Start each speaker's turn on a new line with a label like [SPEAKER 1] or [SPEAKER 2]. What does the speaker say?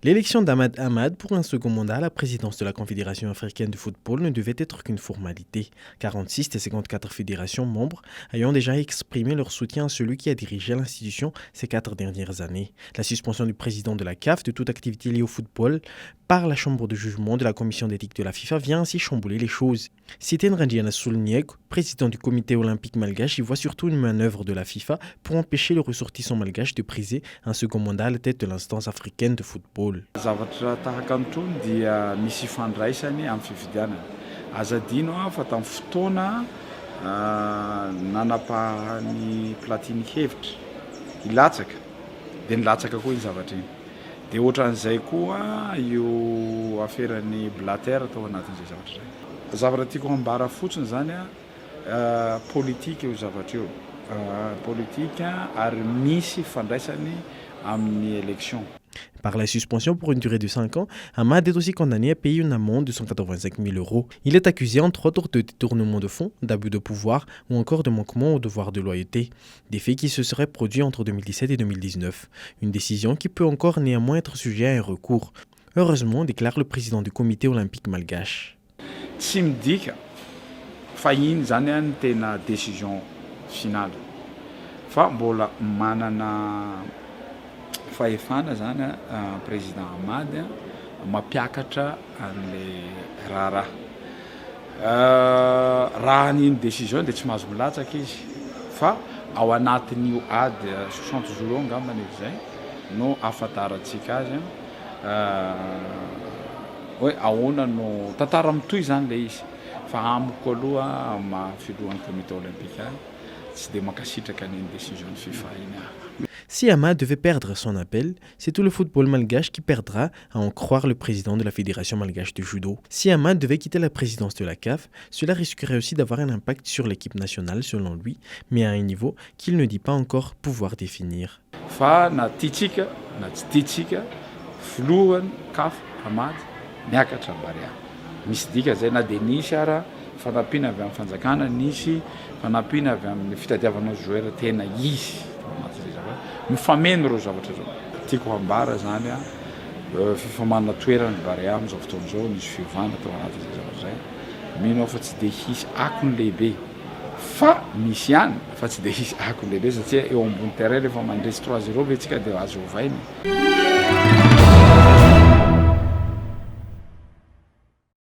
[SPEAKER 1] L'élection d'Ahmad Ahmad pour un second mandat à la présidence de la Confédération africaine de football ne devait être qu'une formalité. 46 des 54 fédérations membres ayant déjà exprimé leur soutien à celui qui a dirigé l'institution ces 4 dernières années. La suspension du président de la CAF de toute activité liée au football par la chambre de jugement de la commission d'éthique de la FIFA vient ainsi chambouler les choses. Siten Randiana Soulniek, président du comité olympique malgache, y voit surtout une manœuvre de la FIFA pour empêcher le ressortissant malgache de priser un second mandat à la tête de l'instance africaine de football.
[SPEAKER 2] Zavatra tahaka an'itony dia misy ifandraisany amin'ny fifidianana. Azadino fa tamin'ny fotoana nanapahan'ny Platini hevitra hilatsaka dia nilatsaka koa iny zavatra iny. Dia ohatran'izay koa io aferan'ny Blatter tao anatin'izay zavatra izay. Zavatra tiako hambara fotsiny zany politika io zavatra io. Politika ary misy fandraisany amin'ny élection.
[SPEAKER 1] Par la suspension pour une durée de 5 ans, Ahmad est aussi condamné à payer une amende de 185 000 €. Il est accusé entre autres de détournement de fonds, d'abus de pouvoir ou encore de manquement au devoir de loyauté, des faits qui se seraient produits entre 2017 et 2019. Une décision qui peut encore néanmoins être sujet à un recours. Heureusement, déclare le président du comité olympique malgache.
[SPEAKER 2] Tsy midika fa iny zany ny tena décision finale. Fa mbola manana fahefana zany président Ahmad mampiakatra an'le raha n'iny décision dia tsy mahazo milatsaka izy fa ao anatin'io ady 60 jours angambany izay no ahafantarantsika azy hoe ahoana no tantara mitohy zany le izy fa amiko aloha mafilohan'ny comité olympique tsy dia mankasitraka n'iny décision de FIFA iny.
[SPEAKER 1] Si Ahmad devait perdre son appel, c'est tout le football malgache qui perdra, à en croire le président de la Fédération malgache de judo. Si Ahmad devait quitter la présidence de la CAF, cela risquerait aussi d'avoir un impact sur l'équipe nationale selon lui, mais à un niveau qu'il ne dit pas encore pouvoir définir.
[SPEAKER 2] Fa na tiatsika na tsy tiatsika filohan'ny CAF Ahmad miakatra Barea. Misy dika zay na dia nisy ara fanampiana avy amin'ny fanjakana, nisy fanampiana avy amin'ny fitadiavana joueur tena izy. Mifameno reo zavatra zao. Tiako hambara zany fifamanana toerana Barea amin'izao fotoana izao misy fiovana tao anatin'izay zavatra zay. Mino aho fa tsy dia hisy akony lehibe fa misy ihany fa tsy dia hisy akony lehibe satria eo ambony terrain rehefa mandresy 3-0 ve tsika dia azo ovaina.